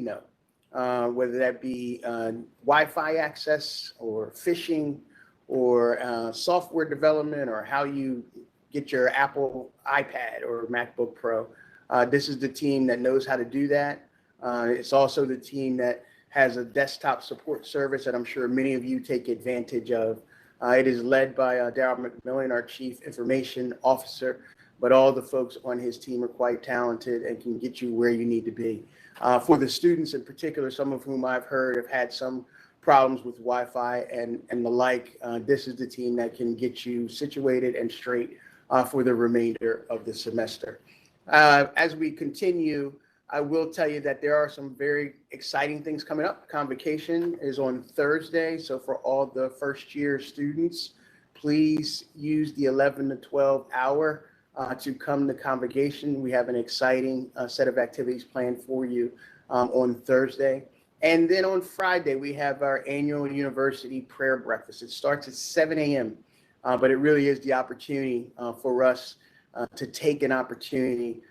know, whether that be Wi-Fi access or phishing or software development or how you get your Apple iPad or MacBook Pro. This is the team that knows how to do that. It's also the team that has a desktop support service that I'm sure many of you take advantage of. It is led by Darryl McMillan, our Chief Information Officer, but all the folks on his team are quite talented and can get you where you need to be. For the students in particular, some of whom I've heard have had some problems with Wi-Fi and the like, this is the team that can get you situated and straight for the remainder of the semester. As we continue, I will tell you that there are some very exciting things coming up. Convocation is on Thursday. So for all the first year students, please use the 11 to 12 hour to come to convocation. We have an exciting set of activities planned for you on Thursday. And then on Friday, we have our annual university prayer breakfast. It starts at 7 a.m., but it really is the opportunity for us to take an opportunity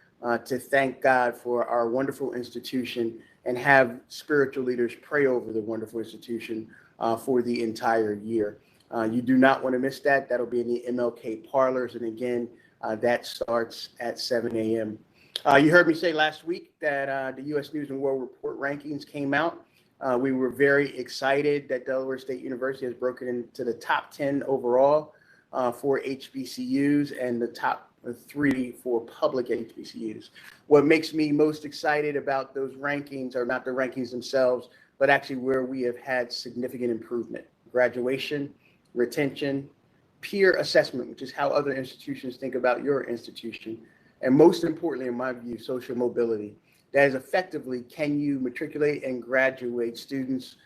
to thank God for our wonderful institution and have spiritual leaders pray over the wonderful institution for the entire year. You do not want to miss that. That'll be in the MLK parlors. And again, that starts at 7 a.m. You heard me say last week that the U.S. News and World Report rankings came out. We were very excited that Delaware State University has broken into the top 10 overall for HBCUs and the top 3 for public HBCUs. What makes me most excited about those rankings are not the rankings themselves, but actually where we have had significant improvement. Graduation, retention, peer assessment, which is how other institutions think about your institution, and most importantly, in my view, social mobility. That is effectively, can you matriculate and graduate students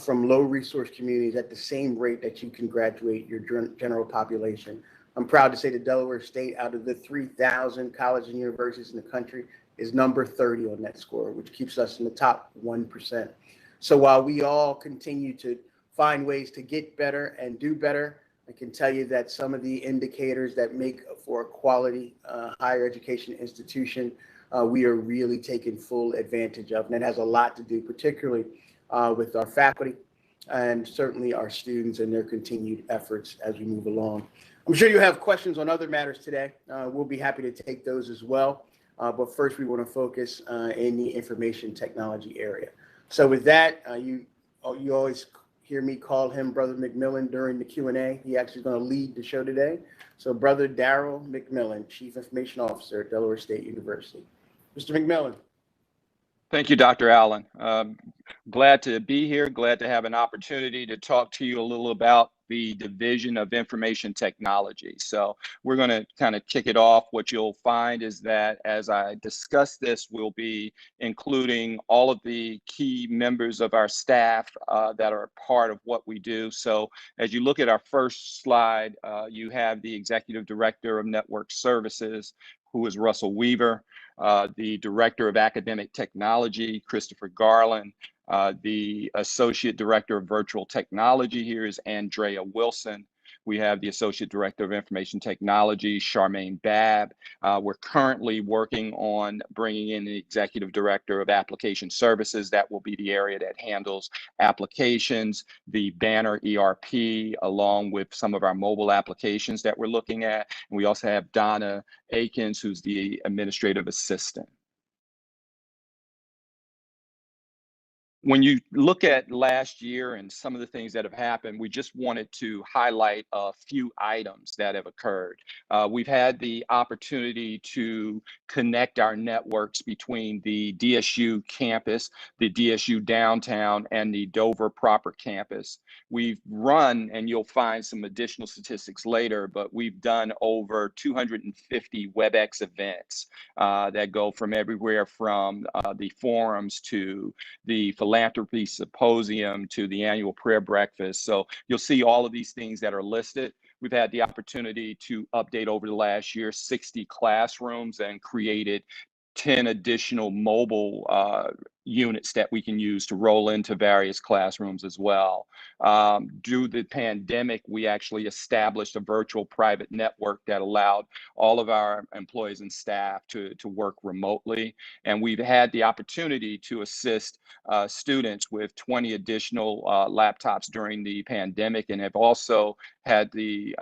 from low resource communities at the same rate that you can graduate your general population? I'm proud to say that Delaware State, out of the 3,000 colleges and universities in the country, is number 30 on that score, which keeps us in the top 1%. So while we all continue to find ways to get better and do better, I can tell you that some of the indicators that make for a quality higher education institution, we are really taking full advantage of. And it has a lot to do, particularly with our faculty and certainly our students and their continued efforts as we move along. I'm sure you have questions on other matters today. We'll be happy to take those as well. But first, we want to focus in the information technology area. So with that, you always hear me call him Brother McMillan during the Q&A. He actually is going to lead the show today. So Brother Darryl McMillan, Chief Information Officer at Delaware State University. Mr. McMillan. Thank you, Dr. Allen. Glad to be here. Glad to have an opportunity to talk to you a little about the Division of Information Technology. So we're going to kind of kick it off. What you'll find is that as I discuss this, we'll be including all of the key members of our staff that are a part of what we do. So as you look at our first slide, you have the Executive Director of Network Services, who is Russell Weaver, the Director of Academic Technology, Christopher Garland. The Associate Director of Virtual Technology here is Andrea Wilson. We have the Associate Director of Information Technology, Charmaine Babb. We're currently working on bringing in the Executive Director of Application Services. That will be the area that handles applications, the Banner ERP, along with some of our mobile applications that we're looking at. And we also have Donna Akins, who's the Administrative Assistant. When you look at last year and some of the things that have happened, we just wanted to highlight a few items that have occurred. We've had the opportunity to connect our networks between the DSU campus, the DSU downtown, and the Dover proper campus. We've run, and you'll find some additional statistics later, but we've done over 250 Webex events that go from everywhere from the forums to the philanthropy symposium to the annual prayer breakfast. So you'll see all of these things that are listed. We've had the opportunity to update over the last year 60 classrooms and created 10 additional mobile units that we can use to roll into various classrooms as well. Due to the pandemic, we actually established a virtual private network that allowed all of our employees and staff to work remotely. And we've had the opportunity to assist students with 20 additional laptops during the pandemic, and have also had the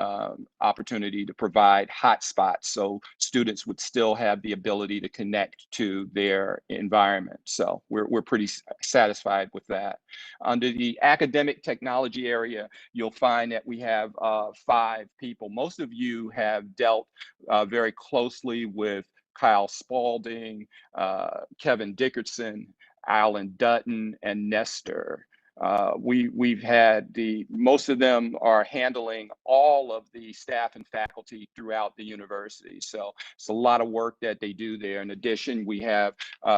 opportunity to provide hotspots so students would still have the ability to connect to their environment. So we're pretty satisfied with that. Under the academic technology area, you'll find that we have 5 people. Most of you have dealt very closely with Kyle Spalding, Kevin Dickerson, Alan Dutton, and Nestor. We've had most of them are handling all of the staff and faculty throughout the university. So it's a lot of work that they do there. In addition, we have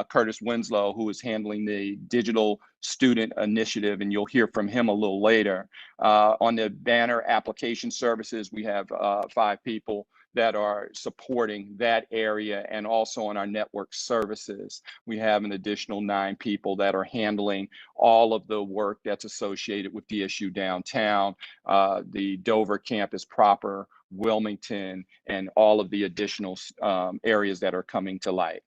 Curtis Winslow, who is handling the digital student initiative, and you'll hear from him a little later. On the Banner application services, we have 5 people that are supporting that area, and also on our network services, we have an additional 9 people that are handling all of the work that's associated with DSU downtown, the Dover campus proper, Wilmington, and all of the additional areas that are coming to light.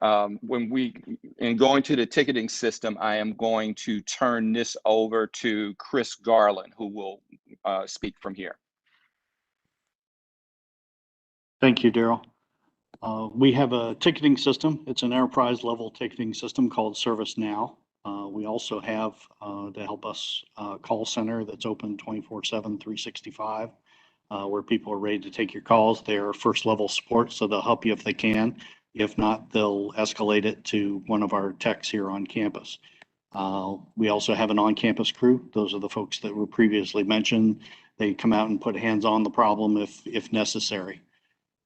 In going to the ticketing system, I am going to turn this over to Chris Garland, who will speak from here. Thank you, Daryl. We have a ticketing system. It's an enterprise level ticketing system called ServiceNow. We also have, to help us, a call center that's open 24/7, 365, where people are ready to take your calls. They're first level support, so they'll help you if they can. If not, they'll escalate it to one of our techs here on campus. We also have an on-campus crew. Those are the folks that were previously mentioned. They come out and put hands on the problem if necessary.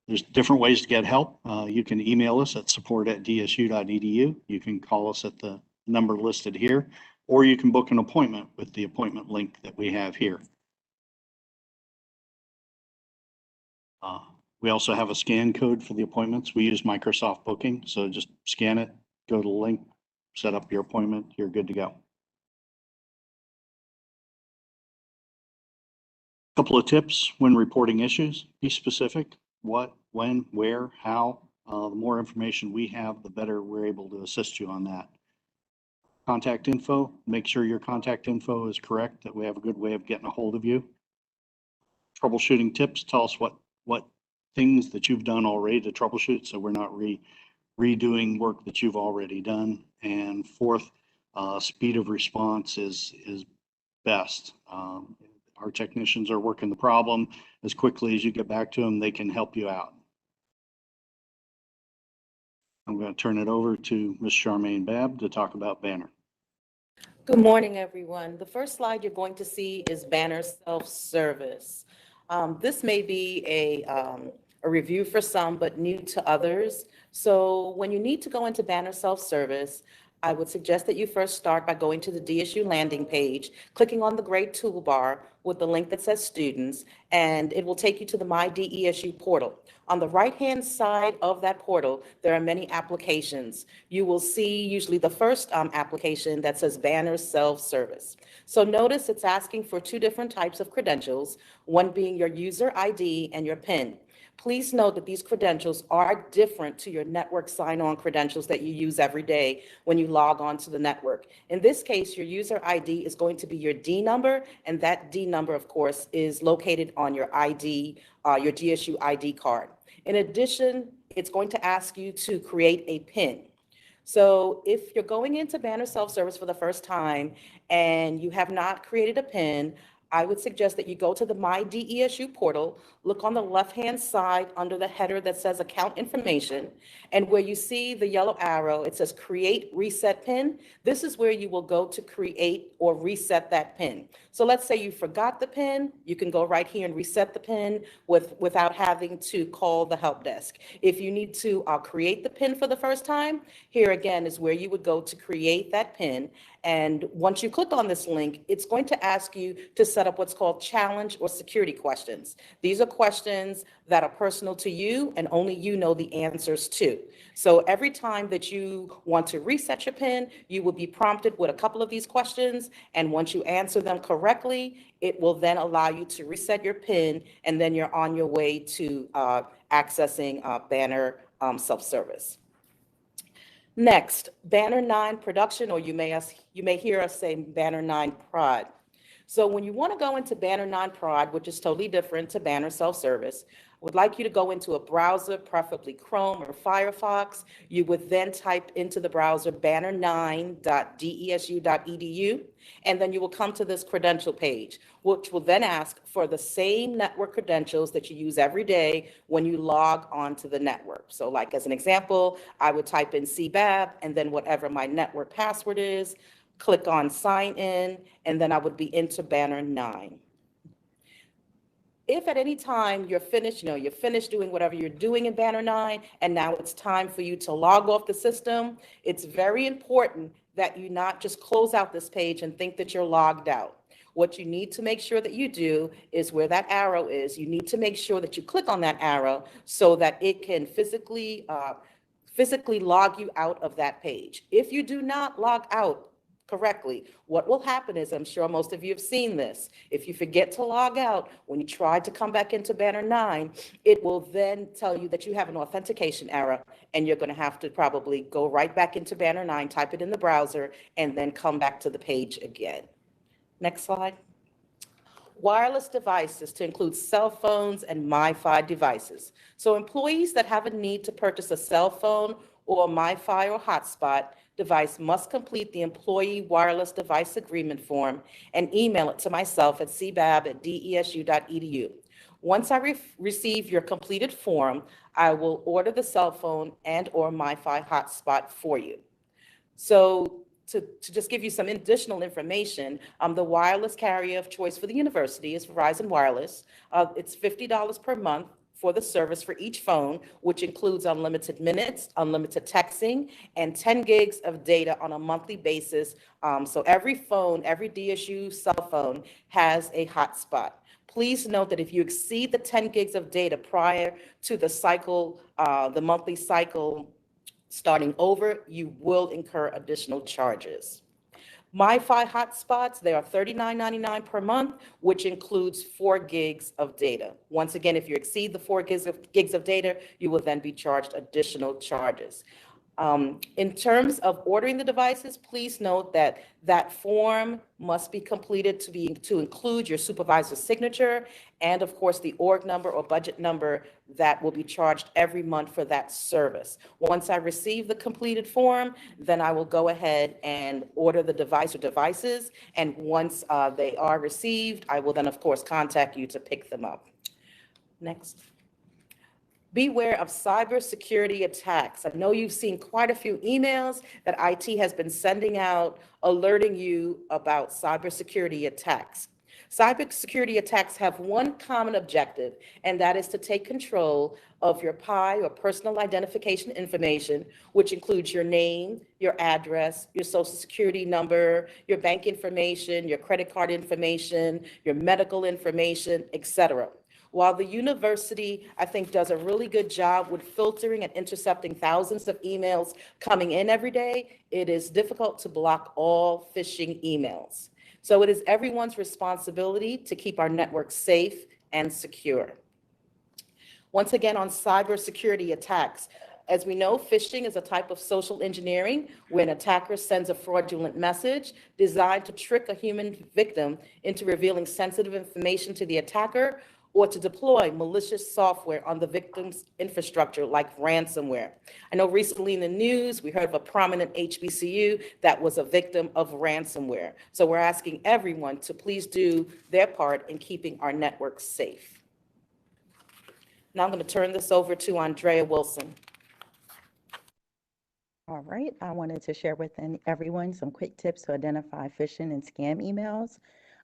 There's different ways to get help. You can email us at support@dsu.edu. You can call us at the number listed here, or you can book an appointment with the appointment link that we have here. We also have a scan code for the appointments. We use Microsoft Booking, so just scan it, go to the link, set up your appointment, you're good to go. Couple of tips when reporting issues: be specific. What, when, where, how. The more information we have, the better we're able to assist you on that. Contact info, make sure your contact info is correct, that we have a good way of getting a hold of you. Troubleshooting tips, tell us what things that you've done already to troubleshoot, so we're not redoing work that you've already done. And fourth, speed of response is best. Our technicians are working the problem. As quickly as you get back to them, they can help you out. I'm going to turn it over to Ms. Charmaine Babb to talk about Banner. Good morning, everyone. The first slide you're going to see is Banner self-service. This may be a review for some, but new to others. So when you need to go into Banner self-service, I would suggest that you first start by going to the DSU landing page, clicking on the gray toolbar with the link that says Students, and it will take you to the My DESU portal. On the right-hand side of that portal, there are many applications. You will see usually the first application that says Banner Self-Service. So notice it's asking for 2 different types of credentials, one being your user ID and your PIN. Please note that these credentials are different to your network sign-on credentials that you use every day when you log on to the network. In this case, your user ID is going to be your D number, and that D number, of course, is located on your ID, your DSU ID card. In addition, it's going to ask you to create a PIN. So if you're going into Banner Self-Service for the first time and you have not created a PIN, I would suggest that you go to the My DESU portal, look on the left-hand side under the header that says Account Information, and where you see the yellow arrow, it says Create Reset PIN. This is where you will go to create or reset that PIN. So let's say you forgot the PIN, you can go right here and reset the PIN without having to call the help desk. If you need to create the PIN for the first time, here again is where you would go to create that PIN, And once you click on this link, it's going to ask you to set up what's called challenge or security questions. These are questions that are personal to you and only you know the answers to. So every time that you want to reset your PIN, you will be prompted with a couple of these questions. And once you answer them correctly, it will then allow you to reset your PIN, and then you're on your way to accessing Banner self-service. Next, Banner 9 production, or you may hear us say Banner 9 prod. So when you want to go into Banner 9 prod, which is totally different to Banner self-service, I would like you to go into a browser, preferably Chrome or Firefox. You would then type into the browser banner9.desu.edu, and then you will come to this credential page, which will then ask for the same network credentials that you use every day when you log onto the network. So like as an example, I would type in CBAB and then whatever my network password is, click on sign in, and then I would be into Banner 9. If at any time you're finished, you're finished doing whatever you're doing in Banner 9, and now it's time for you to log off the system, it's very important that you not just close out this page and think that you're logged out. What you need to make sure that you do is where that arrow is, you need to make sure that you click on that arrow so that it can physically log you out of that page. If you do not log out correctly, what will happen is, I'm sure most of you have seen this, if you forget to log out, when you try to come back into Banner 9, it will then tell you that you have an authentication error, and you're going to have to probably go right back into Banner 9, type it in the browser, and then come back to the page again. Next slide. Wireless devices, to include cell phones and MiFi devices. So employees that have a need to purchase a cell phone or a MiFi or hotspot device must complete the employee wireless device agreement form and email it to myself at cbab@desu.edu. Once I receive your completed form, I will order the cell phone and or MiFi hotspot for you. So to just give you some additional information, the wireless carrier of choice for the university is Verizon Wireless. It's $50 per month for the service for each phone, which includes unlimited minutes, unlimited texting, and 10 gigs of data on a monthly basis. So every phone, every DSU cell phone has a hotspot. Please note that if you exceed the 10 gigs of data prior to the cycle, the monthly cycle starting over, you will incur additional charges. MiFi hotspots, they are $39.99 per month, which includes 4 gigs of data. Once again, if you exceed the 4 gigs of data, you will then be charged additional charges. In terms of ordering the devices, please note that that form must be completed to include your supervisor's signature and, of course, the org number or budget number that will be charged every month for that service. Once I receive the completed form, then I will go ahead and order the device or devices. And once they are received, I will then, of course, contact you to pick them up. Next. Beware of cybersecurity attacks. I know you've seen quite a few emails that IT has been sending out alerting you about cybersecurity attacks. Cybersecurity attacks have one common objective, and that is to take control of your PI or personal identification information, which includes your name, your address, your social security number, your bank information, your credit card information, your medical information, etc. While the university, I think, does a really good job with filtering and intercepting thousands of emails coming in every day, it is difficult to block all phishing emails. So it is everyone's responsibility to keep our network safe and secure. Once again, on cybersecurity attacks, as we know, phishing is a type of social engineering where an attacker sends a fraudulent message designed to trick a human victim into revealing sensitive information to the attacker, or to deploy malicious software on the victim's infrastructure like ransomware. I know recently in the news, we heard of a prominent HBCU that was a victim of ransomware. So we're asking everyone to please do their part in keeping our network safe. Now I'm going to turn this over to Andrea Wilson. All right, I wanted to share with everyone some quick tips to identify phishing and scam emails.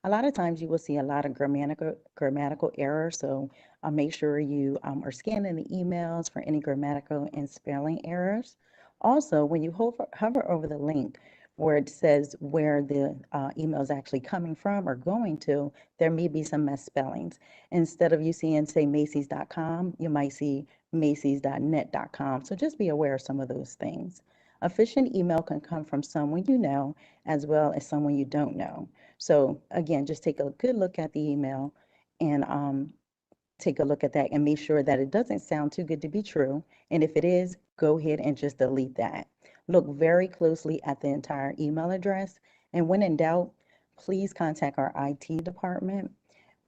A lot of times you will see a lot of grammatical errors, so make sure you are scanning the emails for any grammatical and spelling errors. Also, when you hover over the link, where it says where the email is actually coming from or going to, there may be some misspellings. Instead of you seeing, say, Macy's.com, you might see Macy's.net.com. So just be aware of some of those things. A phishing email can come from someone you know as well as someone you don't know. So again, just take a good look at the email and take a look at that and make sure that it doesn't sound too good to be true. And if it is, go ahead and just delete that. Look very closely at the entire email address. And when in doubt, please contact our IT department.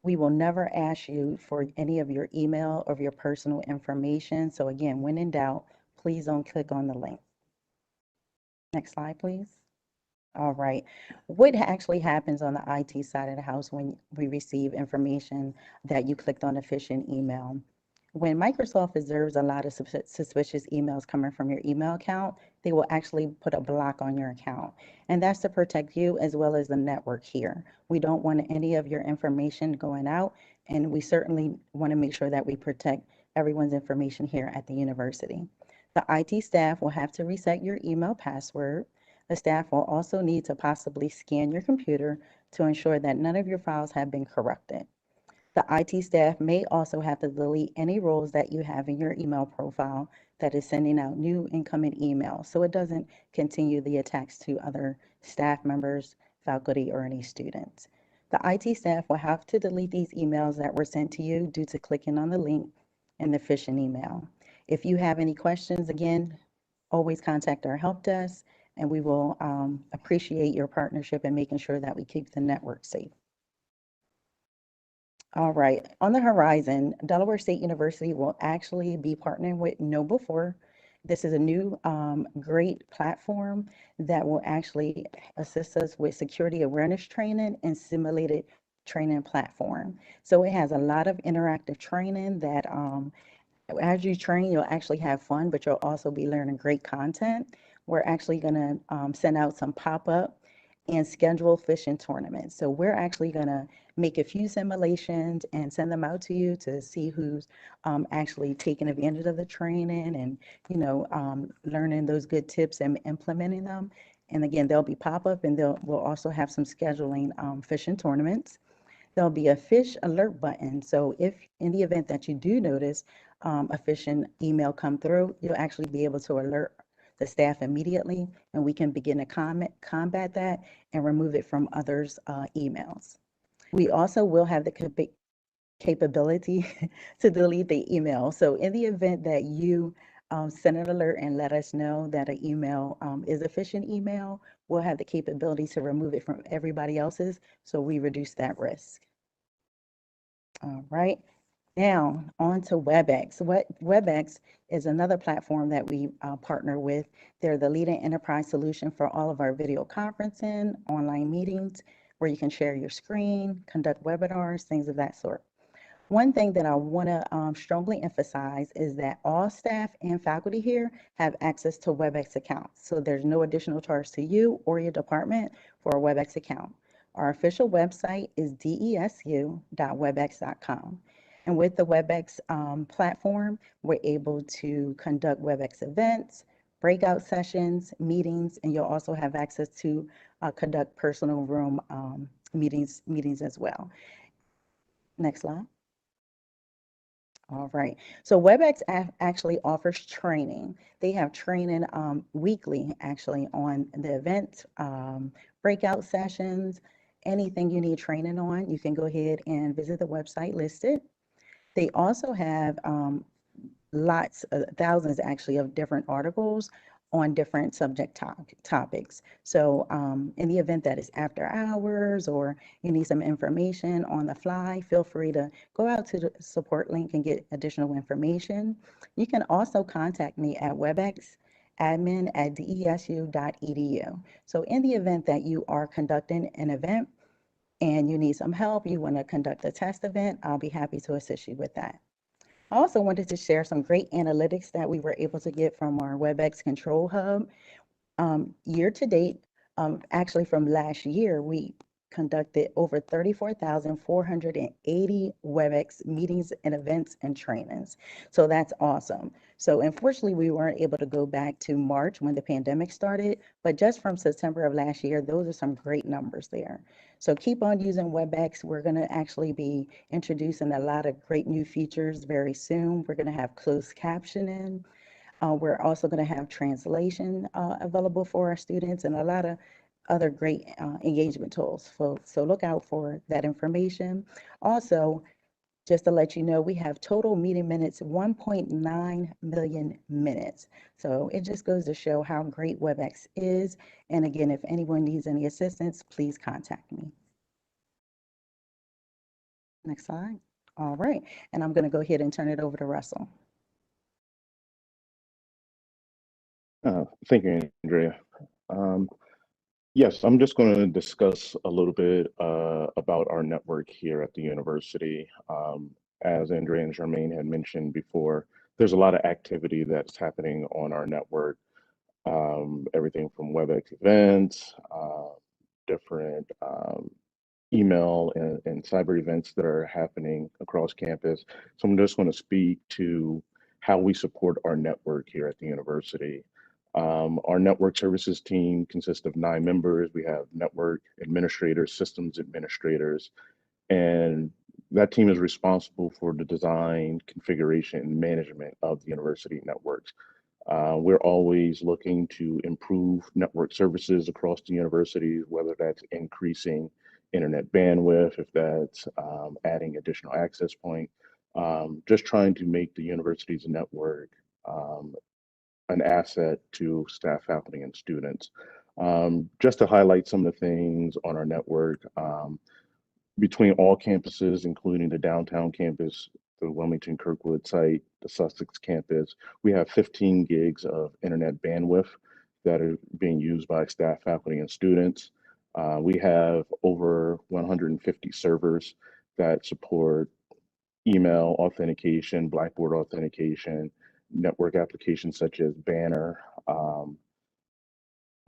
We will never ask you for any of your email or your personal information. So again, when in doubt, please don't click on the link. Next slide, please. All right. What actually happens on the IT side of the house when we receive information that you clicked on a phishing email? When Microsoft observes a lot of suspicious emails coming from your email account, they will actually put a block on your account. And that's to protect you as well as the network here. We don't want any of your information going out, and we certainly want to make sure that we protect everyone's information here at the university. The IT staff will have to reset your email password. The staff will also need to possibly scan your computer to ensure that none of your files have been corrupted. The IT staff may also have to delete any roles that you have in your email profile that is sending out new incoming emails so it doesn't continue the attacks to other staff members, faculty, or any students. The IT staff will have to delete these emails that were sent to you due to clicking on the link in the phishing email. If you have any questions, again, always contact our help desk, and we will appreciate your partnership in making sure that we keep the network safe. All right, on the horizon, Delaware State University will actually be partnering with KnowBe4. This is a new great platform that will actually assist us with security awareness training and simulated training platform. So it has a lot of interactive training that as you train, you'll actually have fun, but you'll also be learning great content. We're actually going to send out some pop-up and schedule phishing tournaments. So we're actually going to make a few simulations and send them out to you to see who's actually taking advantage of the training and, you know, learning those good tips and implementing them. And again, they'll be pop-up, and we'll also have some scheduling phishing tournaments. There'll be a fish alert button. So if in the event that you do notice a phishing email come through, you'll actually be able to alert the staff immediately, and we can begin to combat that and remove it from others' emails. We also will have the capability to delete the email. So in the event that you send an alert and let us know that an email is a phishing email, we'll have the capability to remove it from everybody else's, so we reduce that risk. All right. Now, on to Webex. Webex is another platform that we partner with. They're the leading enterprise solution for all of our video conferencing, online meetings, where you can share your screen, conduct webinars, things of that sort. One thing that I want to strongly emphasize is that all staff and faculty here have access to Webex accounts. So there's no additional charge to you or your department for a Webex account. Our official website is desu.webex.com. And with the Webex platform, we're able to conduct Webex events, breakout sessions, meetings, and you'll also have access to conduct personal room meetings as well. Next slide. All right. So Webex actually offers training. They have training weekly, actually, on the event, breakout sessions, anything you need training on. You can go ahead and visit the website listed. They also have thousands actually of different articles on different subject topics. So in the event that it's after hours or you need some information on the fly, feel free to go out to the support link and get additional information. You can also contact me at webexadmin@desu.edu. So in the event that you are conducting an event and you need some help, you want to conduct a test event, I'll be happy to assist you with that. I also wanted to share some great analytics that we were able to get from our Webex Control Hub. Year to date, actually from last year, we conducted over 34,480 Webex meetings and events and trainings. So that's awesome. So unfortunately, we weren't able to go back to March when the pandemic started, but just from September of last year, those are some great numbers there. So keep on using Webex. We're going to actually be introducing a lot of great new features very soon. We're going to have closed captioning. We're also going to have translation available for our students and a lot of other great engagement tools. So look out for that information. Also, just to let you know, we have total meeting minutes, 1.9 million minutes. So it just goes to show how great WebEx is. And again, if anyone needs any assistance, please contact me. Next slide. All right. And I'm going to go ahead and turn it over to Russell. Thank you, Andrea. Yes, I'm just going to discuss a little bit about our network here at the university. As Andrea and Jermaine had mentioned before, there's a lot of activity that's happening on our network. Everything from WebEx events, different email and cyber events that are happening across campus. So I'm just going to speak to how we support our network here at the university. Our network services team consists of 9 members. We have network administrators, systems administrators, and that team is responsible for the design, configuration, and management of the university networks. We're always looking to improve network services across the university, whether that's increasing internet bandwidth, if that's adding additional access point, just trying to make the university's network an asset to staff, faculty, and students. Just to highlight some of the things on our network, between all campuses, including the downtown campus, the Wilmington Kirkwood site, the Sussex campus, we have 15 gigs of internet bandwidth that are being used by staff, faculty, and students. We have over 150 servers that support email authentication, Blackboard authentication, network applications such as Banner,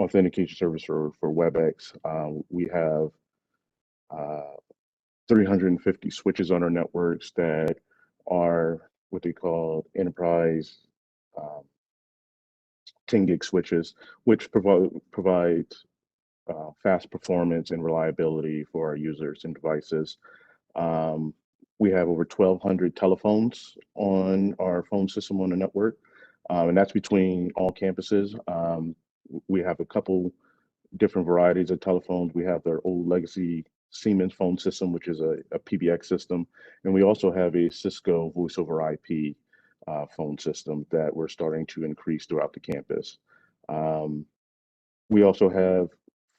authentication service for WebEx. We have 350 switches on our networks that are what they call enterprise 10 gig switches, which provide fast performance and reliability for our users and devices. We have over 1,200 telephones on our phone system on the network, and that's between all campuses. We have a couple different varieties of telephones. We have their old legacy Siemens phone system, which is a PBX system, and we also have a Cisco voice over IP phone system that we're starting to increase throughout the campus. We also have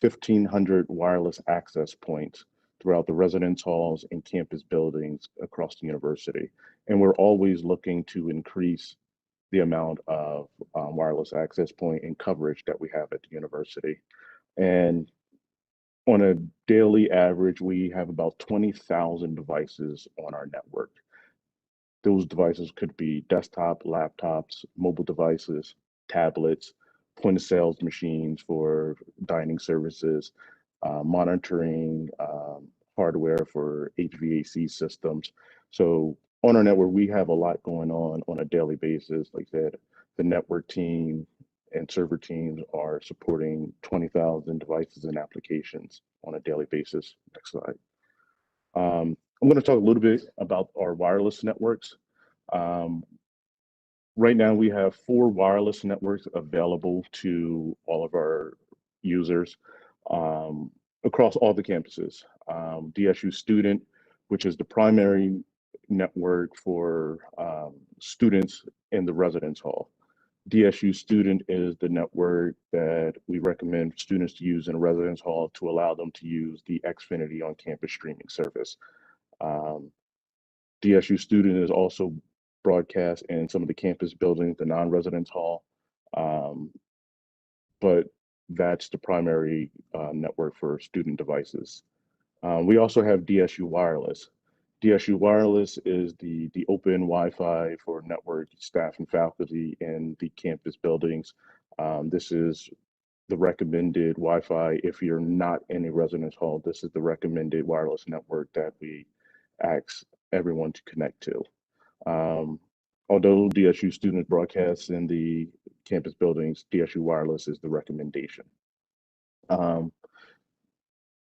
1,500 wireless access points throughout the residence halls and campus buildings across the university. And we're always looking to increase the amount of wireless access point and coverage that we have at the university. And on a daily average, we have about 20,000 devices on our network. Those devices could be desktop, laptops, mobile devices, tablets, point of sales machines for dining services, monitoring hardware for HVAC systems. So on our network, we have a lot going on a daily basis. Like I said, the network team and server teams are supporting 20,000 devices and applications on a daily basis. Next slide. I'm going to talk a little bit about our wireless networks. Right now, we have 4 wireless networks available to all of our users across all the campuses. DSU Student, which is the primary network for students in the residence hall. DSU Student is the network that we recommend students to use in a residence hall to allow them to use the Xfinity on-campus streaming service. DSU Student is also broadcast in some of the campus buildings, the non-residence hall, but that's the primary network for student devices. We also have DSU Wireless. DSU Wireless is the open Wi-Fi for network staff and faculty in the campus buildings. This is the recommended Wi-Fi. If you're not in a residence hall, this is the recommended wireless network that we ask everyone to connect to. Although DSU students broadcast in the campus buildings, DSU Wireless is the recommendation.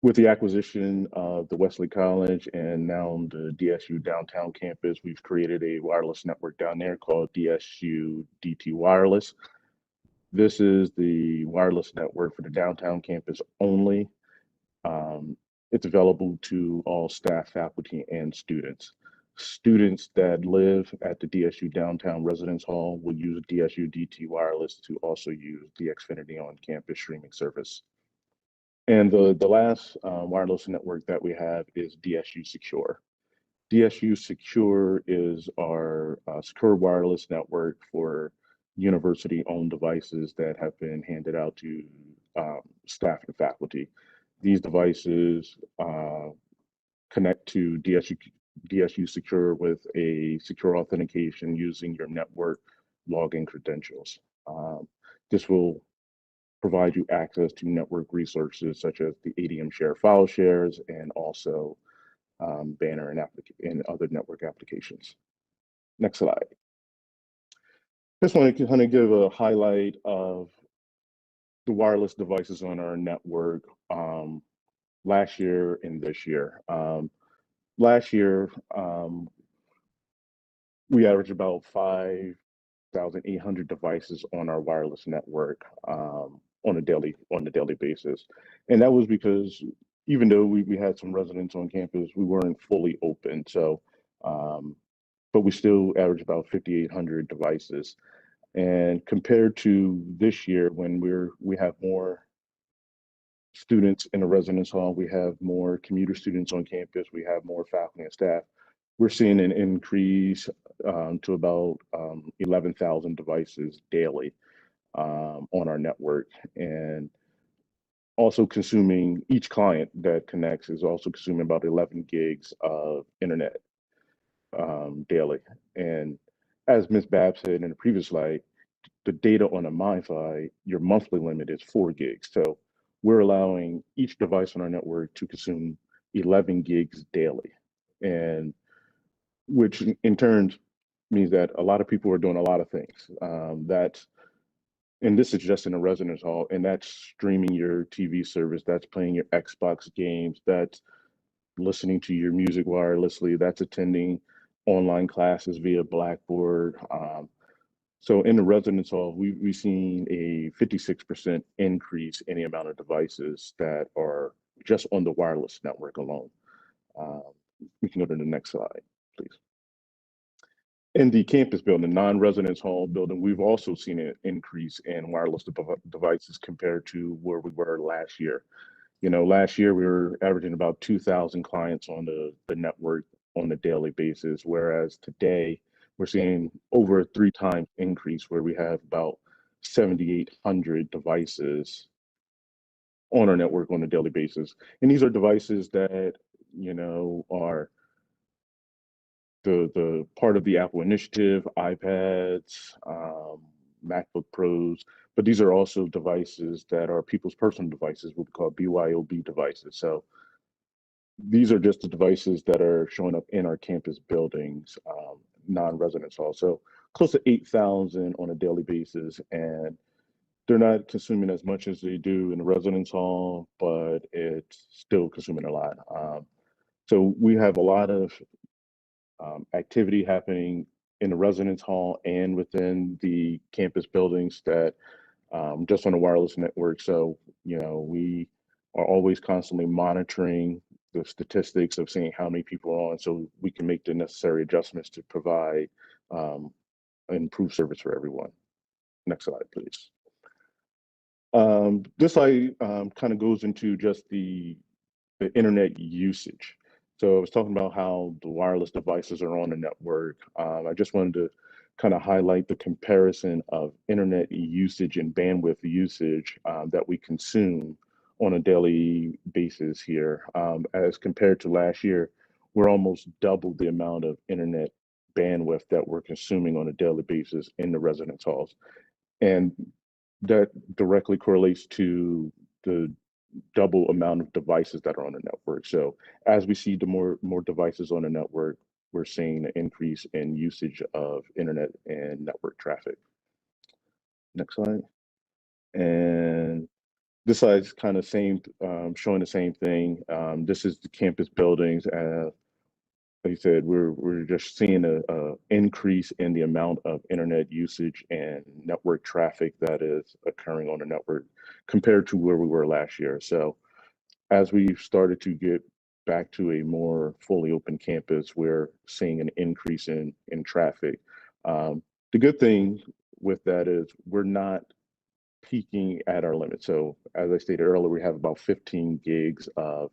With the acquisition of the Wesley College and now the DSU downtown campus, we've created a wireless network down there called DSU DT Wireless. This is the wireless network for the downtown campus only. It's available to all staff, faculty, and students. Students that live at the DSU downtown residence hall will use DSU DT Wireless to also use the Xfinity on-campus streaming service. And the last wireless network that we have is DSU Secure. DSU Secure is our secure wireless network for university-owned devices that have been handed out to staff and faculty. These devices connect to DSU Secure with a secure authentication using your network login credentials. This will provide you access to network resources such as the ADM share file shares and also banner and other network applications. Next slide. Just want to kind of give a highlight of the wireless devices on our network last year and this year. Last year, we averaged about 5,800 devices on our wireless network on a daily basis, and that was because even though we had some residents on campus, we weren't fully open. So, but we still averaged about 5,800 devices. And compared to this year, when we have more students in a residence hall, we have more commuter students on campus, we have more faculty and staff, we're seeing an increase to about 11,000 devices daily on our network. And also consuming, each client that connects is also consuming about 11 gigs of internet daily. And as Ms. Babb said in the previous slide, the data on a MiFi, your monthly limit is 4 gigs. So we're allowing each device on our network to consume 11 gigs daily. And which in turn means that a lot of people are doing a lot of things. And this is just in a residence hall, and that's streaming your TV service, that's playing your Xbox games, that's listening to your music wirelessly, that's attending online classes via Blackboard. So in the residence hall, we've seen a 56% increase in the amount of devices that are just on the wireless network alone. We can go to the next slide, please. In the campus building, non-residence hall building, we've also seen an increase in wireless devices compared to where we were last year. You know, last year we were averaging about 2,000 clients on the network on a daily basis, whereas today we're seeing over a 3 times increase where we have about 7,800 devices on our network on a daily basis. And these are devices that, you know, are the part of the Apple initiative, iPads, MacBook Pros, but these are also devices that are people's personal devices, what we call BYOB devices. So these are just the devices that are showing up in our campus buildings, non-residence hall. So close to 8,000 on a daily basis, and they're not consuming as much as they do in the residence hall, but it's still consuming a lot. So we have a lot of activity happening in the residence hall and within the campus buildings that just on a wireless network. So, you know, we are always constantly monitoring the statistics of seeing how many people are on so we can make the necessary adjustments to provide improved service for everyone. Next slide, please. This slide kind of goes into just the internet usage. So I was talking about how the wireless devices are on the network. I just wanted to kind of highlight the comparison of internet usage and bandwidth usage that we consume on a daily basis here. As compared to last year, we're almost double the amount of internet bandwidth that we're consuming on a daily basis in the residence halls. And that directly correlates to the double amount of devices that are on the network. So as we see the more devices on the network, we're seeing an increase in usage of internet and network traffic. Next slide. And this slide is kind of showing the same thing. This is the campus buildings. Like I said, we're just seeing a increase in the amount of internet usage and network traffic that is occurring on the network compared to where we were last year. So as we've started to get back to a more fully open campus, we're seeing an increase in traffic. The good thing with that is we're not peaking at our limit. So as I stated earlier, we have about 15 gigs of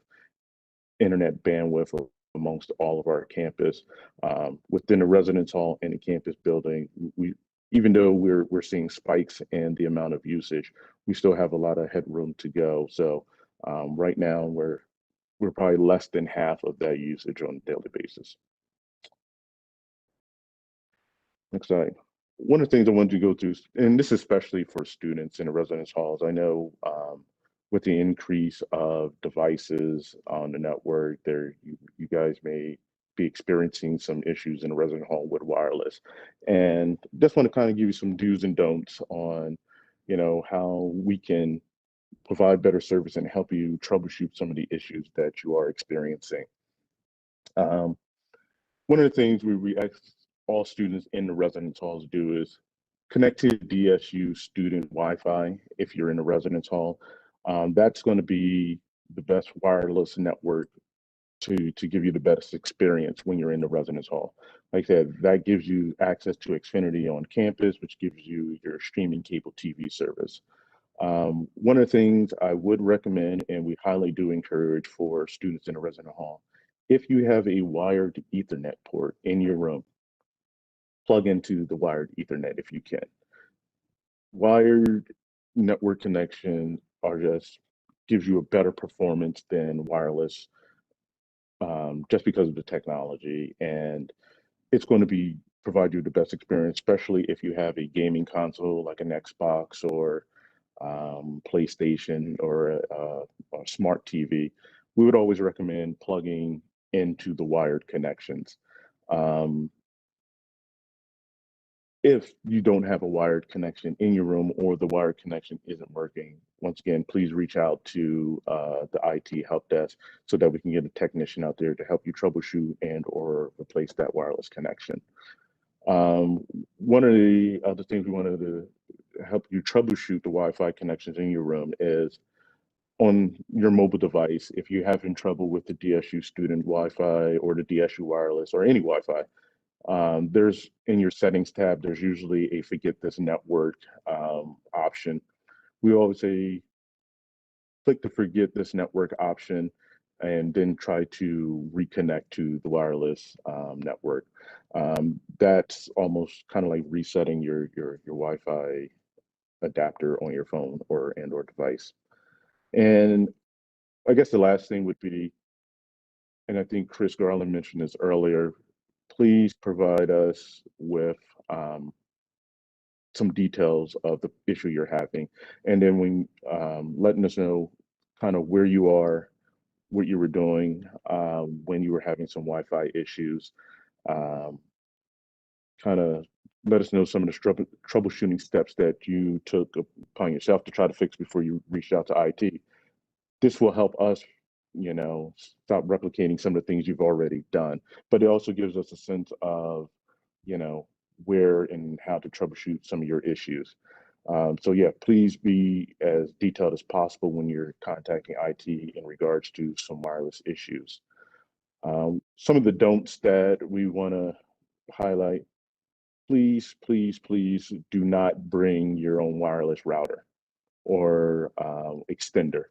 internet bandwidth amongst all of our campus. Within the residence hall and the campus building, even though we're seeing spikes in the amount of usage, we still have a lot of headroom to go. So right now we're probably less than half of that usage on a daily basis. Next slide. One of the things I wanted to go through, and this is especially for students in the residence halls, I know with the increase of devices on the network, you guys may be experiencing some issues in the resident hall with wireless. And just want to kind of give you some do's and don'ts on, how we can provide better service and help you troubleshoot some of the issues that you are experiencing. One of the things we ask all students in the residence halls do is connect to DSU student Wi-Fi if you're in a residence hall. That's going to be the best wireless network to give you the best experience when you're in the residence hall. Like I said, that gives you access to Xfinity on campus, which gives you your streaming cable TV service. One of the things I would recommend, and we highly do encourage for students in a resident hall, if you have a wired Ethernet port in your room, plug into the wired Ethernet if you can. Wired network connection gives you a better performance than wireless, just because of the technology, and it's going to provide you the best experience, especially if you have a gaming console like an Xbox or PlayStation or a smart TV. We would always recommend plugging into the wired connections. If you don't have a wired connection in your room or the wired connection isn't working, once again, please reach out to the IT help desk so that we can get a technician out there to help you troubleshoot and or replace that wireless connection. One of the other things we wanted to help you troubleshoot the Wi-Fi connections in your room is on your mobile device. If you're having trouble with the DSU student Wi-Fi or the DSU wireless or any Wi-Fi, there's in your settings tab, there's usually a forget this network option. We always say click the forget this network option and then try to reconnect to the wireless network. That's almost kind of like resetting your Wi-Fi adapter on your phone or device. And I guess the last thing would be, and I think Chris Garland mentioned this earlier, please provide us with some details of the issue you're having. And then when letting us know kind of where you are, what you were doing when you were having some Wi-Fi issues. Kind of let us know some of the troubleshooting steps that you took upon yourself to try to fix before you reached out to IT. This will help us, stop replicating some of the things you've already done. But it also gives us a sense of, where and how to troubleshoot some of your issues. So yeah, please be as detailed as possible when you're contacting IT in regards to some wireless issues. Some of the don'ts that we want to highlight: please, please, please do not bring your own wireless router or extender.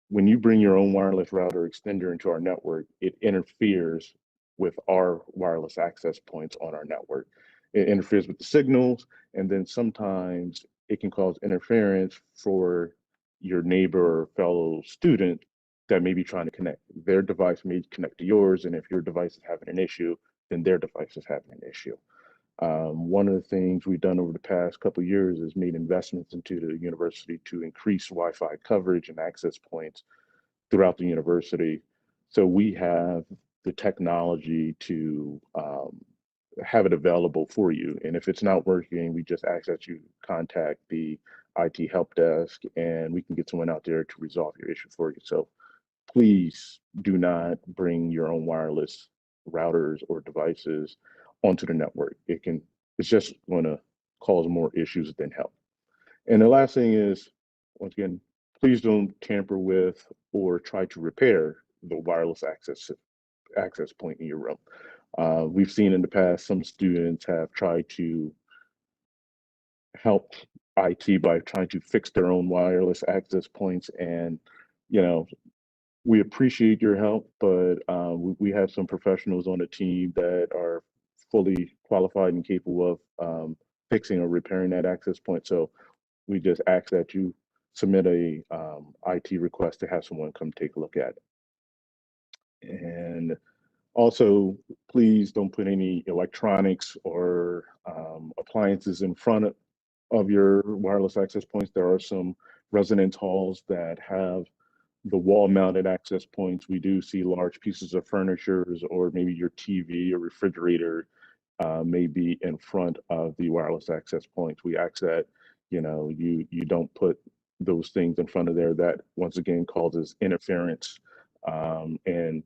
When you bring your own wireless router extender into our network, it interferes with our wireless access points on our network. It interferes with the signals, and then sometimes it can cause interference for your neighbor or fellow student that may be trying to connect. Their device may connect to yours, and if your device is having an issue, then their device is having an issue. One of the things we've done over the past couple of years is made investments into the university to increase Wi-Fi coverage and access points throughout the university. So we have the technology to have it available for you. And if it's not working, we just ask that you contact the IT help desk and we can get someone out there to resolve your issue for you. So please do not bring your own wireless routers or devices onto the network. It's just going to cause more issues than help. And the last thing is, once again, please don't tamper with or try to repair the wireless access point in your room. We've seen in the past some students have tried to help IT by trying to fix their own wireless access points, and we appreciate your help, but we have some professionals on the team that are fully qualified and capable of fixing or repairing that access point. So we just ask that you submit a IT request to have someone come take a look at it. And also, please don't put any electronics or appliances in front of your wireless access points. There are some residence halls that have the wall-mounted access points. We do see large pieces of furniture, or maybe your TV or refrigerator may be in front of the wireless access points. We ask that you don't put those things in front of there. That once again causes interference and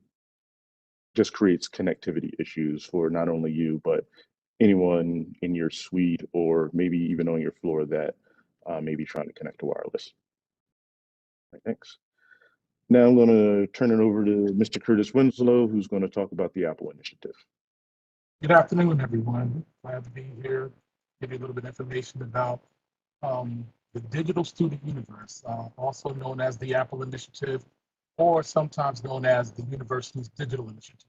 just creates connectivity issues for not only you but anyone in your suite or maybe even on your floor that may be trying to connect to wireless. Right, thanks. Now I'm going to turn it over to Mr. Curtis Winslow, who's going to talk about the Apple Initiative. Good afternoon, everyone. Glad to be here, give you a little bit of information about the Digital Student Universe, also known as the Apple Initiative, or sometimes known as the university's digital initiative.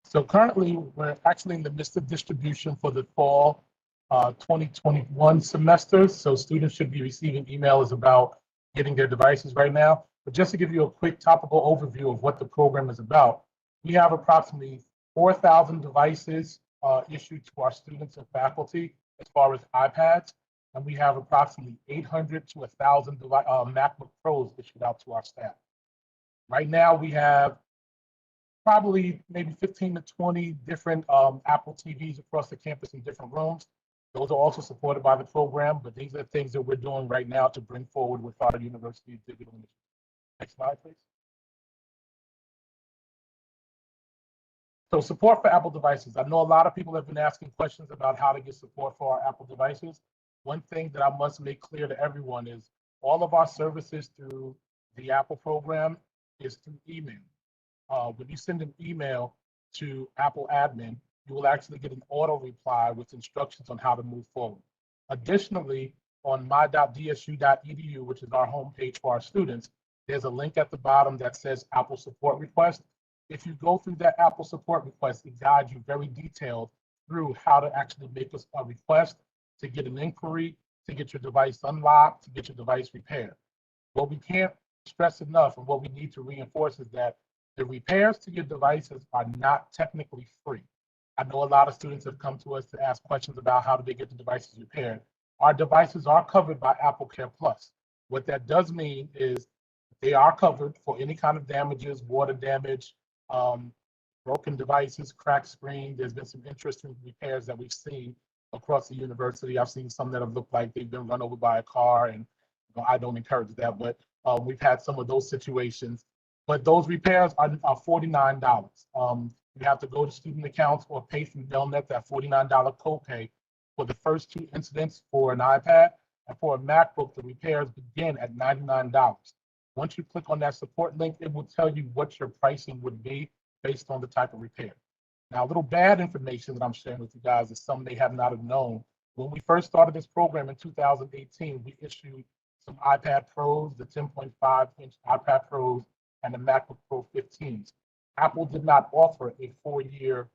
So currently, we're actually in the midst of distribution for the fall 2021 semester. So students should be receiving emails about getting their devices right now. But just to give you a quick topical overview of what the program is about, we have approximately 4,000 devices issued to our students and faculty as far as iPads, and we have approximately 800 to 1,000 MacBook Pros issued out to our staff. Right now, we have probably maybe 15 to 20 different Apple TVs across the campus in different rooms. Those are also supported by the program, but these are the things that we're doing right now to bring forward with our university's digital initiative. Next slide, please. So support for Apple devices. I know a lot of people have been asking questions about how to get support for our Apple devices. One thing that I must make clear to everyone is all of our services through the Apple program is through email. When you send an email to Apple admin, you will actually get an auto reply with instructions on how to move forward. Additionally, on my.dsu.edu, which is our homepage for our students, there's a link at the bottom that says Apple support request. If you go through that Apple support request, it guides you very detailed through how to actually make a request, to get an inquiry, to get your device unlocked, to get your device repaired. What we can't stress enough and what we need to reinforce is that the repairs to your devices are not technically free. I know a lot of students have come to us to ask questions about how do they get the devices repaired. Our devices are covered by Apple Care Plus. What that does mean is they are covered for any kind of damages, water damage, broken devices, cracked screen. There's been some interesting repairs that we've seen across the university. I've seen some that have looked like they've been run over by a car, and I don't encourage that, but we've had some of those situations. But those repairs are $49. You have to go to student accounts or pay through Delnet that $49 copay for the first 2 incidents for an iPad. And for a MacBook, the repairs begin at $99. Once you click on that support link, it will tell you what your pricing would be based on the type of repair. Now, a little bad information that I'm sharing with you guys is some may have not have known. When we first started this program in 2018, we issued some iPad Pros, the 10.5-inch iPad Pros, and the MacBook Pro 15s. Apple did not offer a 4-year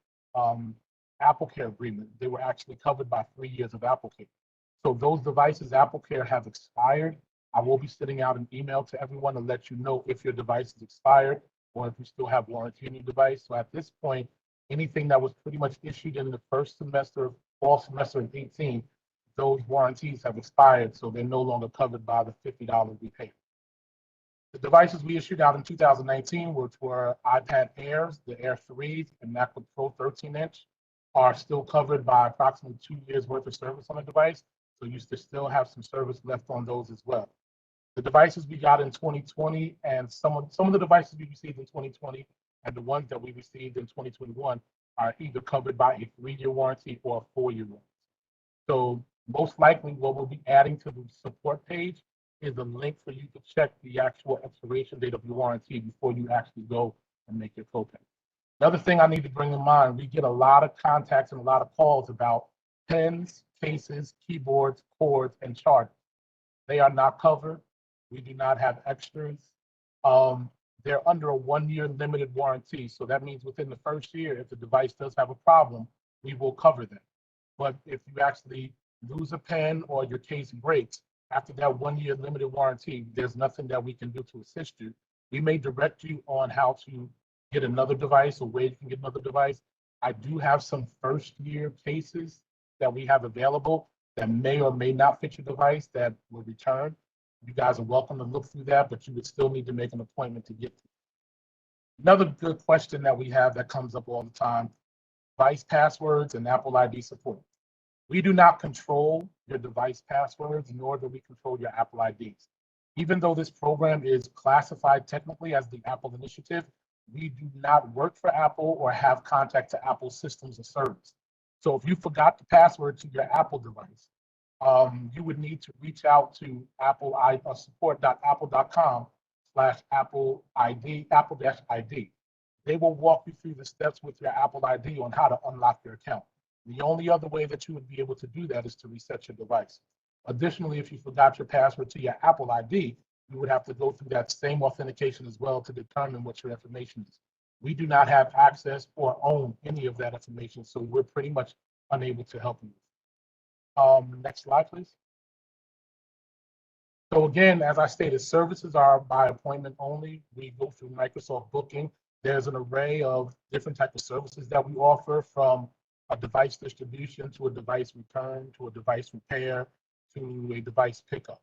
Apple Care agreement. They were actually covered by 3 years of Apple Care. So those devices, Apple Care, have expired. I will be sending out an email to everyone to let you know if your device is expired or if you still have warranty on your device. So at this point, anything that was pretty much issued in the first semester of fall semester of 18, those warranties have expired, so they're no longer covered by the $50 we pay. The devices we issued out in 2019, which were iPad Airs, the Air 3s, and MacBook Pro 13-inch, are still covered by approximately 2 years worth of service on the device, so you still have some service left on those as well. The devices we got in 2020 and some of the devices we received in 2020 and the ones that we received in 2021 are either covered by a 3-year warranty or a 4-year warranty. So most likely what we'll be adding to the support page is a link for you to check the actual expiration date of your warranty before you actually go and make your copay. Another thing I need to bring in mind, we get a lot of contacts and a lot of calls about pens, cases, keyboards, cords, and chargers. They are not covered. We do not have extras. They're under a 1-year limited warranty. So that means within the first year, if the device does have a problem, we will cover them. But if you actually lose a pen or your case breaks, after that 1-year limited warranty, there's nothing that we can do to assist you. We may direct you on how to get another device or where you can get another device. I do have some first-year cases that we have available that may or may not fit your device that will return. You guys are welcome to look through that, but you would still need to make an appointment to get to it. Another good question that we have that comes up all the time, device passwords and Apple ID support. We do not control your device passwords, nor do we control your Apple IDs. Even though this program is classified technically as the Apple initiative, we do not work for Apple or have contact to Apple systems or service. So if you forgot the password to your Apple device, you would need to reach out to support.apple.com/Apple ID, Apple-ID. They will walk you through the steps with your Apple ID on how to unlock your account. The only other way that you would be able to do that is to reset your device. Additionally, if you forgot your password to your Apple ID, you would have to go through that same authentication as well to determine what your information is. We do not have access or own any of that information, so we're pretty much unable to help you. Next slide, please. So again, as I stated, services are by appointment only. We go through Microsoft Booking. There's an array of different types of services that we offer, from a device distribution to a device return to a device repair to a device pickup.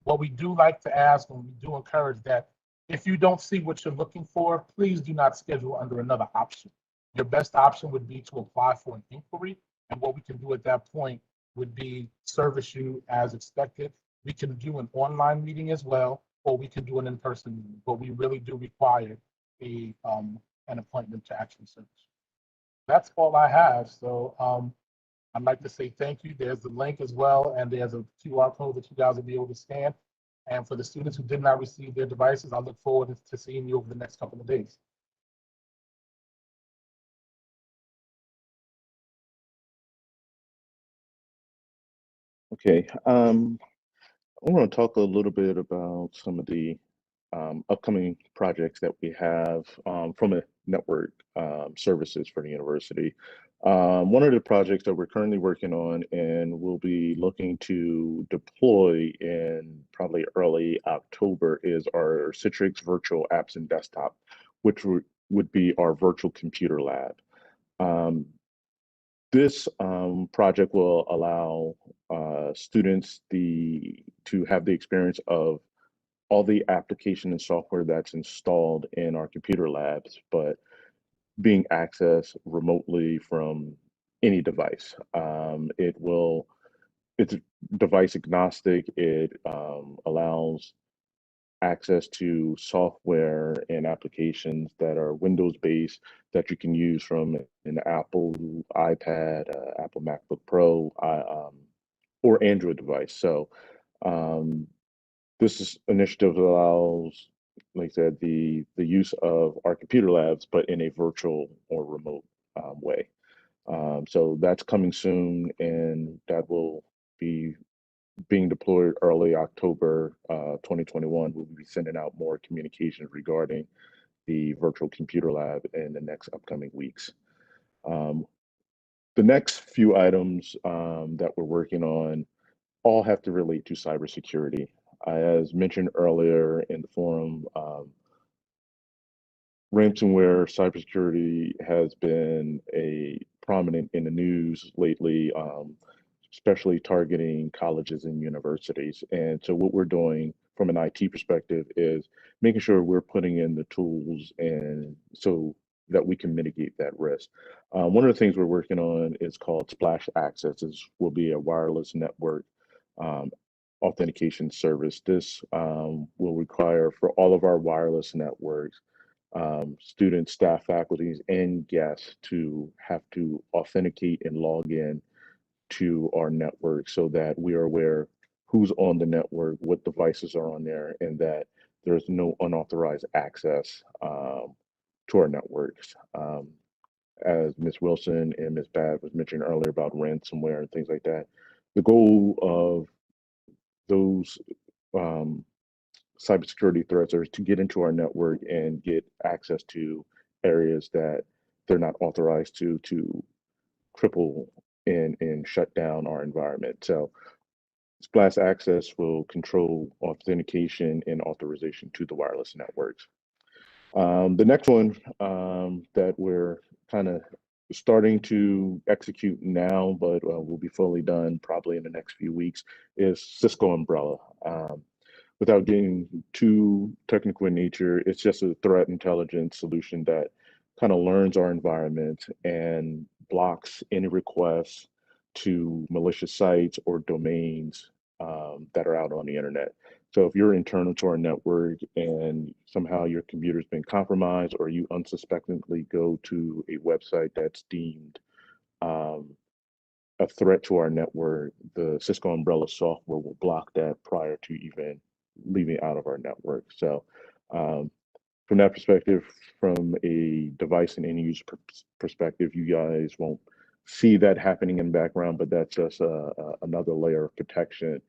What we do like to ask, and we do encourage that if you don't see what you're looking for, please do not schedule under another option. Your best option would be to apply for an inquiry, and what we can do at that point would be service you as expected. We can do an online meeting as well, or we can do an in-person meeting, but we really do require an appointment to actually service. That's all I have. So I'd like to say thank you. There's the link as well, and there's a QR code that you guys will be able to scan. And for the students who did not receive their devices, I look forward to seeing you over the next couple of days. Okay, I want to talk a little bit about some of the upcoming projects that we have from a network services for the university. One of the projects that we're currently working on and we'll be looking to deploy in probably early October is our Citrix Virtual Apps and Desktop, which would be our virtual computer lab. This project will allow students to have the experience of all the application and software that's installed in our computer labs, but being accessed remotely from any device. It's device agnostic. It allows access to software and applications that are Windows-based that you can use from an Apple iPad, Apple MacBook Pro, or Android device. So this initiative allows, like I said, the use of our computer labs, but in a virtual or remote way. So that's coming soon, and that will be being deployed early October 2021. We'll be sending out more communications regarding the virtual computer lab in the next upcoming weeks. The next few items that we're working on all have to relate to cybersecurity. As mentioned earlier in the forum, ransomware, cybersecurity has been a prominent in the news lately, especially targeting colleges and universities. And so what we're doing from an IT perspective is making sure we're putting in the tools and so that we can mitigate that risk. One of the things we're working on is called Splash Access. This will be a wireless network authentication service. This will require for all of our wireless networks, students, staff, faculties, and guests to have to authenticate and log in to our network so that we are aware who's on the network, what devices are on there, and that there's no unauthorized access to our networks. As Ms. Wilson and Ms. Babb was mentioning earlier about ransomware and things like that, the goal of those cybersecurity threats are to get into our network and get access to areas that they're not authorized to cripple and shut down our environment. So Splash Access will control authentication and authorization to the wireless networks. The next one that we're kind of starting to execute now, but will be fully done probably in the next few weeks, is Cisco Umbrella. Without getting too technical in nature, it's just a threat intelligence solution that kind of learns our environment and blocks any requests to malicious sites or domains that are out on the internet. So if you're internal to our network and somehow your computer's been compromised or you unsuspectingly go to a website that's deemed a threat to our network, the Cisco Umbrella software will block that prior to even leaving out of our network. So from that perspective, from a device and end user perspective, you guys won't see that happening in the background, but that's just another layer of protection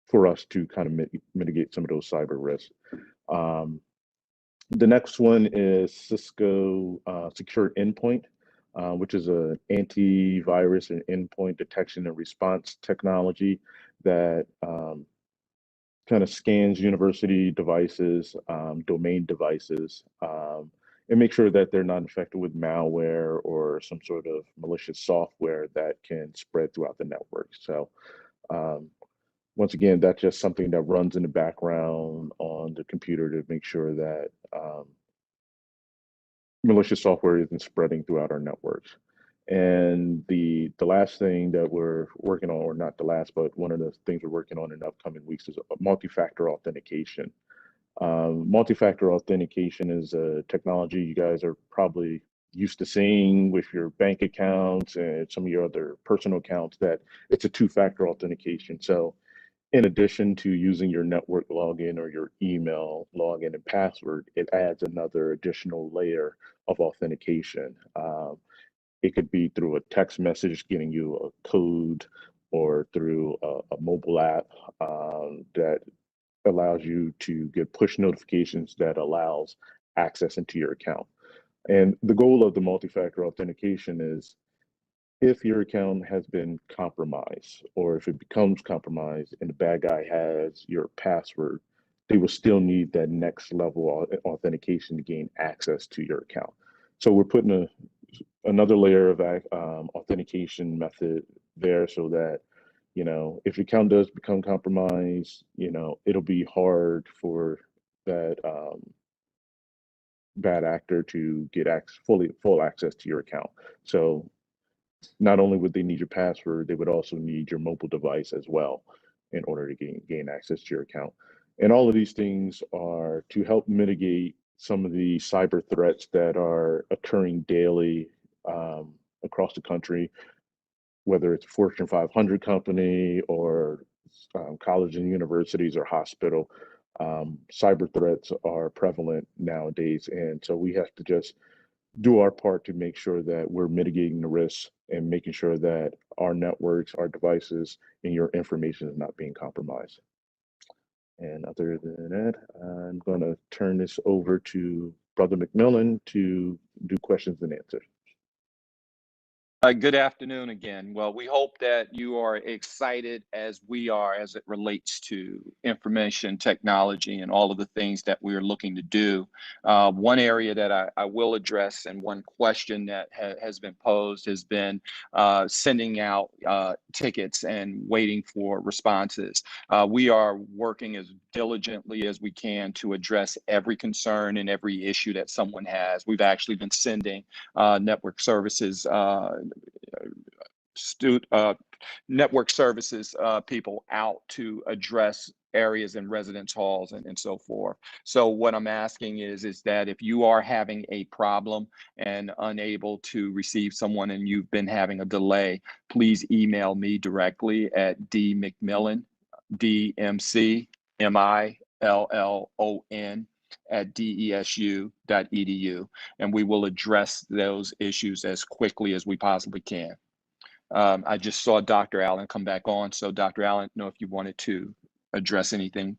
for us to kind of mitigate some of those cyber risks. The next one is Cisco Secure Endpoint, which is an antivirus and endpoint detection and response technology that kind of scans university devices, domain devices, and make sure that they're not infected with malware or some sort of malicious software that can spread throughout the network. So once again, that's just something that runs in the background on the computer to make sure that malicious software isn't spreading throughout our networks. And the last thing that we're working on, or not the last, but one of the things we're working on in the upcoming weeks is multi-factor authentication. Multi-factor authentication is a technology you guys are probably used to seeing with your bank accounts and some of your other personal accounts, that it's a two-factor authentication. So in addition to using your network login or your email login and password, it adds another additional layer of authentication. It could be through a text message getting you a code, or through a mobile app that allows you to get push notifications that allows access into your account. And the goal of the multi-factor authentication is, if your account has been compromised, or if it becomes compromised and the bad guy has your password, they will still need that next level of authentication to gain access to your account. So we're putting another layer of authentication method there so that, you know, if your account does become compromised, you know, it'll be hard for that bad actor to get full access to your account. So not only would they need your password, they would also need your mobile device as well in order to gain access to your account. And all of these things are to help mitigate some of the cyber threats that are occurring daily across the country, whether it's a Fortune 500 company or college and universities or hospital. Cyber threats are prevalent nowadays. And so we have to just do our part to make sure that we're mitigating the risks and making sure that our networks, our devices, and your information is not being compromised. And other than that, I'm going to turn this over to Brother McMillan to do questions and answers. Good afternoon again. Well, we hope that you are excited as we are as it relates to information technology and all of the things that we are looking to do. One area that I will address and one question that has been posed has been sending out tickets and waiting for responses. We are working as diligently as we can to address every concern and every issue that someone has. We've actually been sending network services network services people out to address areas in residence halls and so forth. So what I'm asking is that if you are having a problem and unable to receive someone and you've been having a delay, please email me directly at dmcmillon, DMCMILLON at desu.edu, and we will address those issues as quickly as we possibly can. I just saw Dr. Allen come back on. So Dr. Allen, know if you wanted to address anything.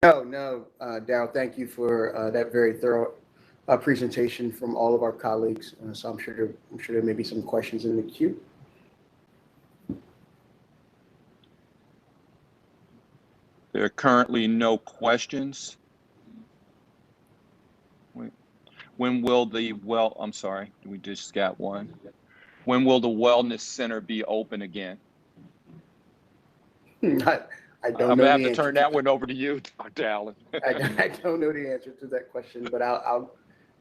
No, Daryl, thank you for that very thorough presentation from all of our colleagues. So I'm sure there may be some questions in the queue. There are currently no questions. When will the, I'm sorry, we just got one. When will the Wellness Center be open again? I don't know. I'm gonna have to turn that one over to you, Dr. Allen. I don't know the answer to that question, but I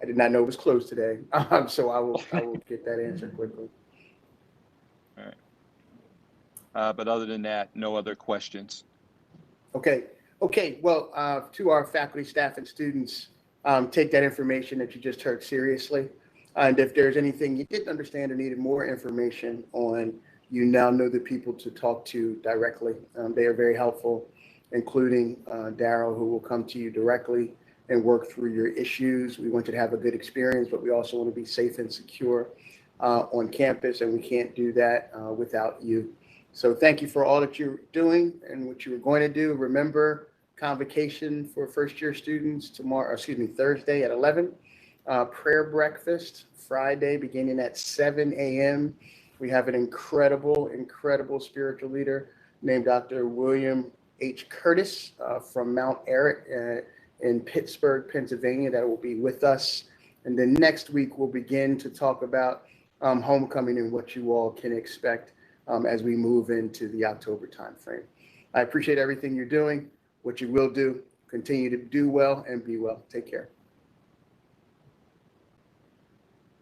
did not know it was closed today. So I will get that answer quickly. All right. But other than that, no other questions. Okay. Well, to our faculty, staff, and students, take that information that you just heard seriously. And if there's anything you didn't understand or needed more information on, you now know the people to talk to directly. They are very helpful, including Daryl, who will come to you directly and work through your issues. We want you to have a good experience, but we also want to be safe and secure on campus, and we can't do that without you. So thank you for all that you're doing and what you were going to do. Remember, convocation for first-year students Thursday at 11. Prayer breakfast Friday beginning at 7 a.m. We have an incredible spiritual leader named Dr. William H. Curtis from Mount Eric in Pittsburgh, Pennsylvania, that will be with us. And then next week, we'll begin to talk about homecoming and what you all can expect as we move into the October timeframe. I appreciate everything you're doing, what you will do. Continue to do well and be well. Take care.